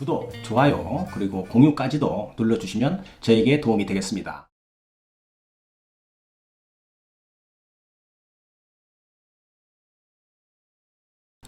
구독, 좋아요, 그리고 공유까지도 눌러주시면 저에게 도움이 되겠습니다.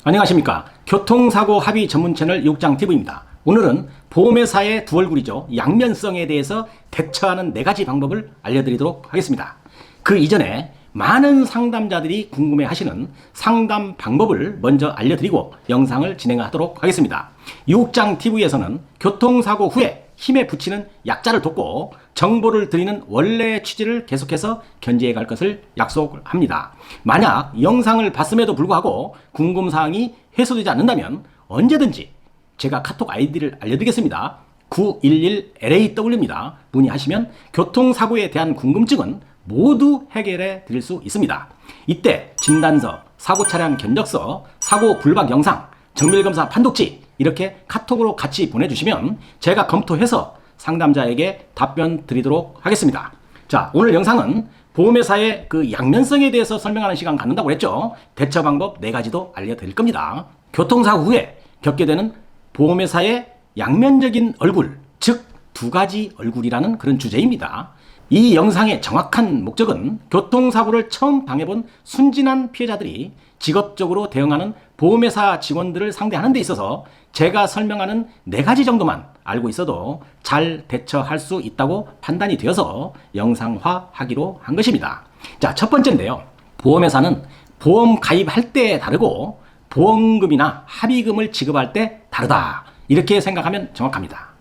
안녕하십니까. 교통사고 합의 전문 채널 육장TV입니다. 오늘은 보험회사의 두 얼굴이죠. 양면성에 대해서 대처하는 4가지 방법을 알려드리도록 하겠습니다. 그 이전에 많은 상담자들이 궁금해하시는 상담 방법을 먼저 알려드리고 영상을 진행하도록 하겠습니다. 육장TV에서는 교통사고 후에 힘에 붙이는 약자를 돕고 정보를 드리는 원래 취지를 계속해서 견지해 갈 것을 약속합니다. 만약 영상을 봤음에도 불구하고 궁금사항이 해소되지 않는다면 언제든지 제가 카톡 아이디를 알려드리겠습니다. 911LAW입니다. 문의하시면 교통사고에 대한 궁금증은 모두 해결해 드릴 수 있습니다. 이때 진단서, 사고 차량 견적서, 사고 불박 영상, 정밀검사 판독지 이렇게 카톡으로 같이 보내주시면 제가 검토해서 상담자에게 답변 드리도록 하겠습니다. 자, 오늘 영상은 보험회사의 그 양면성에 대해서 설명하는 시간 갖는다고 했죠. 대처 방법 4가지도 알려드릴 겁니다. 교통사고 후에 겪게 되는 보험회사의 양면적인 얼굴, 즉 2가지 얼굴이라는 그런 주제입니다. 이 영상의 정확한 목적은 교통사고를 처음 당해본 순진한 피해자들이 직업적으로 대응하는 보험회사 직원들을 상대하는 데 있어서 제가 설명하는 4가지 정도만 알고 있어도 잘 대처할 수 있다고 판단이 되어서 영상화하기로 한 것입니다. 자, 첫 번째인데요. 보험회사는 보험 가입할 때 다르고 보험금이나 합의금을 지급할 때 다르다. 이렇게 생각하면 정확합니다.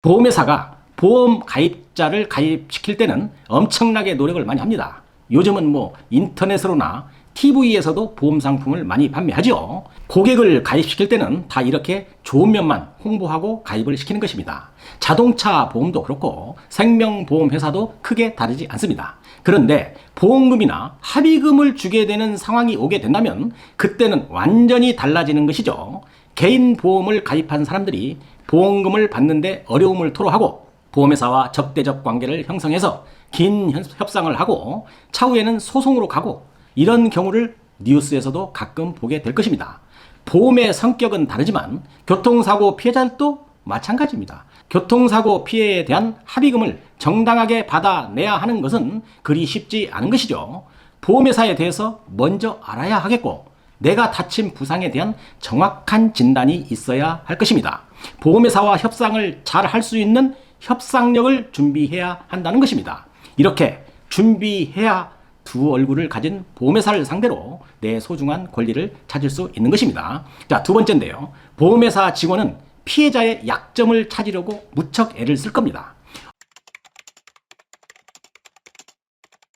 보험회사가 보험 가입자를 가입시킬 때는 엄청나게 노력을 많이 합니다. 요즘은 인터넷으로나 TV에서도 보험 상품을 많이 판매하죠. 고객을 가입시킬 때는 다 이렇게 좋은 면만 홍보하고 가입을 시키는 것입니다. 자동차 보험도 그렇고 생명보험 회사도 크게 다르지 않습니다. 그런데 보험금이나 합의금을 주게 되는 상황이 오게 된다면 그때는 완전히 달라지는 것이죠. 개인 보험을 가입한 사람들이 보험금을 받는데 어려움을 토로하고 보험회사와 적대적 관계를 형성해서 긴 협상을 하고 차후에는 소송으로 가고 이런 경우를 뉴스에서도 가끔 보게 될 것입니다. 보험의 성격은 다르지만 교통사고 피해자들도 마찬가지입니다. 교통사고 피해에 대한 합의금을 정당하게 받아내야 하는 것은 그리 쉽지 않은 것이죠. 보험회사에 대해서 먼저 알아야 하겠고 내가 다친 부상에 대한 정확한 진단이 있어야 할 것입니다. 보험회사와 협상을 잘 할 수 있는 협상력을 준비해야 한다는 것입니다. 이렇게 준비해야 두 얼굴을 가진 보험회사를 상대로 내 소중한 권리를 찾을 수 있는 것입니다. 자, 두 번째인데요. 보험회사 직원은 피해자의 약점을 찾으려고 무척 애를 쓸 겁니다.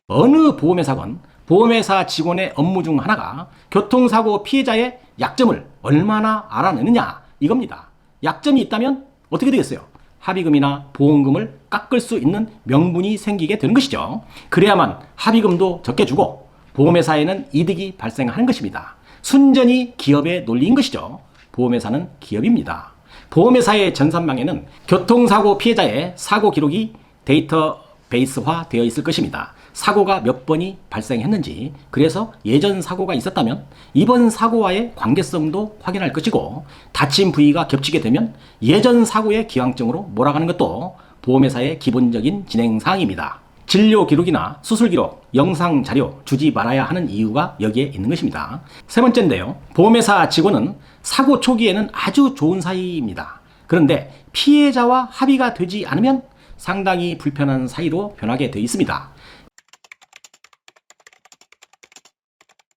어느 보험회사건 보험회사 직원의 업무 중 하나가 교통사고 피해자의 약점을 얼마나 알아내느냐 이겁니다. 약점이 있다면 어떻게 되겠어요? 합의금이나 보험금을 깎을 수 있는 명분이 생기게 되는 것이죠. 그래야만 합의금도 적게 주고 보험회사에는 이득이 발생하는 것입니다. 순전히 기업의 논리인 것이죠. 보험회사는 기업입니다. 보험회사의 전산망에는 교통사고 피해자의 사고 기록이 데이터베이스화 되어 있을 것입니다. 사고가 몇 번이 발생했는지, 그래서 예전 사고가 있었다면 이번 사고와의 관계성도 확인할 것이고 다친 부위가 겹치게 되면 예전 사고의 기왕증으로 몰아가는 것도 보험회사의 기본적인 진행사항입니다. 진료 기록이나 수술 기록, 영상 자료 주지 말아야 하는 이유가 여기에 있는 것입니다. 세 번째인데요. 보험회사 직원은 사고 초기에는 아주 좋은 사이입니다. 그런데 피해자와 합의가 되지 않으면 상당히 불편한 사이로 변하게 되어 있습니다.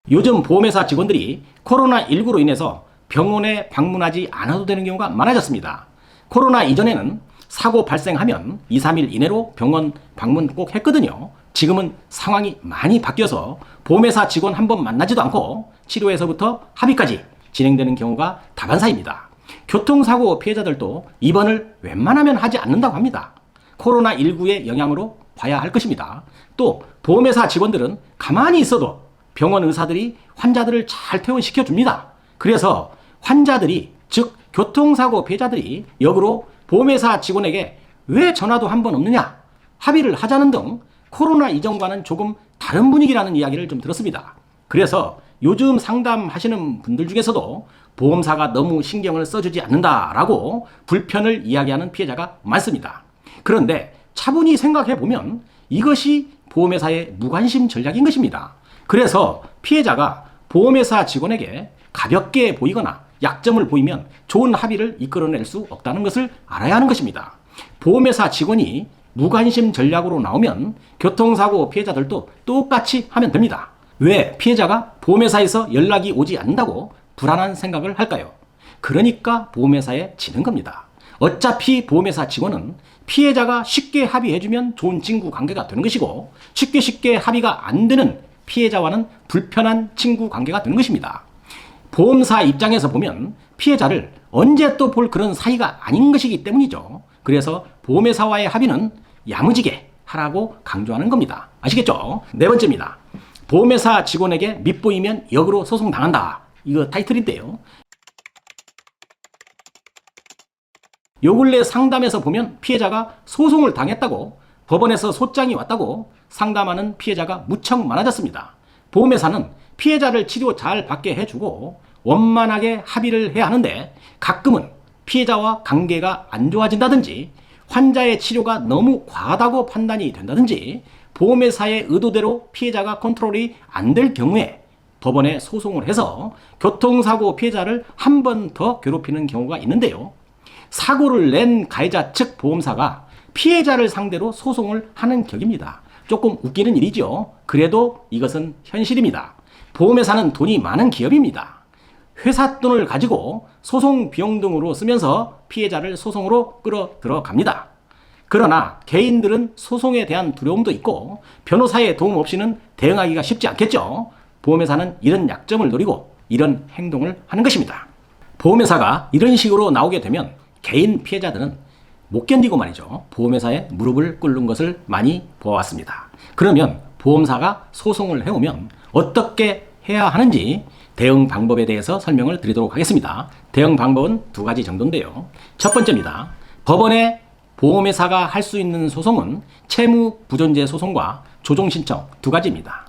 요즘 보험회사 직원들이 코로나19로 인해서 병원에 방문하지 않아도 되는 경우가 많아졌습니다. 코로나 이전에는 사고 발생하면 2, 3일 이내로 병원 방문 꼭 했거든요. 지금은 상황이 많이 바뀌어서 보험회사 직원 한 번 만나지도 않고 치료에서부터 합의까지 진행되는 경우가 다반사입니다. 교통사고 피해자들도 입원을 웬만하면 하지 않는다고 합니다. 코로나19의 영향으로 봐야 할 것입니다. 또 보험회사 직원들은 가만히 있어도 병원 의사들이 환자들을 잘 퇴원시켜 줍니다. 그래서 환자들이, 즉 교통사고 피해자들이 역으로 보험회사 직원에게 왜 전화도 한 번 없느냐, 합의를 하자는 등 코로나 이전과는 조금 다른 분위기라는 이야기를 좀 들었습니다. 그래서 요즘 상담하시는 분들 중에서도 보험사가 너무 신경을 써주지 않는다라고 불편을 이야기하는 피해자가 많습니다. 그런데 차분히 생각해 보면 이것이 보험회사의 무관심 전략인 것입니다. 그래서 피해자가 보험회사 직원에게 가볍게 보이거나 약점을 보이면 좋은 합의를 이끌어낼 수 없다는 것을 알아야 하는 것입니다. 보험회사 직원이 무관심 전략으로 나오면 교통사고 피해자들도 똑같이 하면 됩니다. 왜 피해자가 보험회사에서 연락이 오지 않는다고 불안한 생각을 할까요? 그러니까 보험회사에 지는 겁니다. 어차피 보험회사 직원은 피해자가 쉽게 합의해주면 좋은 친구 관계가 되는 것이고 쉽게 합의가 안 되는 피해자와는 불편한 친구 관계가 되는 것입니다. 보험사 입장에서 보면 피해자를 언제 또 볼 그런 사이가 아닌 것이기 때문이죠. 그래서 보험회사와의 합의는 야무지게 하라고 강조하는 겁니다. 아시겠죠? 네 번째입니다. 보험회사 직원에게 밉보이면 역으로 소송당한다. 이거 타이틀인데요. 요 근래 상담에서 보면 피해자가 소송을 당했다고 법원에서 소장이 왔다고 상담하는 피해자가 무척 많아졌습니다. 보험회사는 피해자를 치료 잘 받게 해주고 원만하게 합의를 해야 하는데 가끔은 피해자와 관계가 안 좋아진다든지 환자의 치료가 너무 과하다고 판단이 된다든지 보험회사의 의도대로 피해자가 컨트롤이 안 될 경우에 법원에 소송을 해서 교통사고 피해자를 한 번 더 괴롭히는 경우가 있는데요. 사고를 낸 가해자 측 보험사가 피해자를 상대로 소송을 하는 격입니다. 조금 웃기는 일이죠. 그래도 이것은 현실입니다. 보험회사는 돈이 많은 기업입니다. 회사 돈을 가지고 소송 비용 등으로 쓰면서 피해자를 소송으로 끌어 들어갑니다. 그러나 개인들은 소송에 대한 두려움도 있고 변호사의 도움 없이는 대응하기가 쉽지 않겠죠. 보험회사는 이런 약점을 노리고 이런 행동을 하는 것입니다. 보험회사가 이런 식으로 나오게 되면 개인 피해자들은 못 견디고 말이죠. 보험회사에 무릎을 꿇는 것을 많이 보아왔습니다. 그러면 보험사가 소송을 해오면 어떻게 해야 하는지 대응 방법에 대해서 설명을 드리도록 하겠습니다. 대응 방법은 두 가지 정도인데요. 첫 번째입니다. 법원에 보험회사가 할 수 있는 소송은 채무 부존재 소송과 조정신청 두 가지입니다.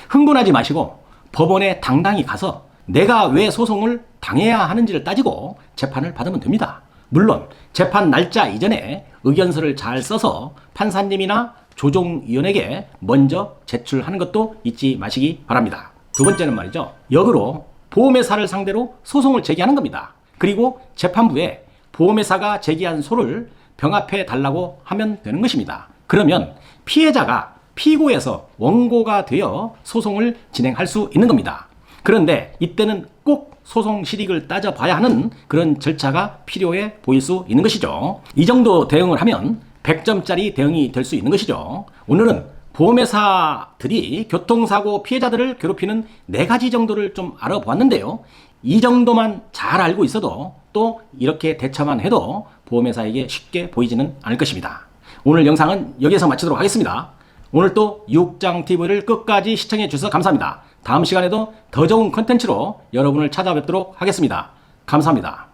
흥분하지 마시고 법원에 당당히 가서 내가 왜 소송을 당해야 하는지를 따지고 재판을 받으면 됩니다. 물론 재판 날짜 이전에 의견서를 잘 써서 판사님이나 조정위원에게 먼저 제출하는 것도 잊지 마시기 바랍니다. 두 번째는 말이죠. 역으로 보험회사를 상대로 소송을 제기하는 겁니다. 그리고 재판부에 보험회사가 제기한 소를 병합해 달라고 하면 되는 것입니다. 그러면 피해자가 피고에서 원고가 되어 소송을 진행할 수 있는 겁니다. 그런데 이때는 꼭 소송 실익을 따져봐야 하는 그런 절차가 필요해 보일 수 있는 것이죠. 이 정도 대응을 하면 100점짜리 대응이 될 수 있는 것이죠. 오늘은 보험회사들이 교통사고 피해자들을 괴롭히는 4가지 정도를 좀 알아보았는데요. 이 정도만 잘 알고 있어도 또 이렇게 대처만 해도 보험회사에게 쉽게 보이지는 않을 것입니다. 오늘 영상은 여기서 마치도록 하겠습니다. 오늘 또 육장TV를 끝까지 시청해 주셔서 감사합니다. 다음 시간에도 더 좋은 컨텐츠로 여러분을 찾아뵙도록 하겠습니다. 감사합니다.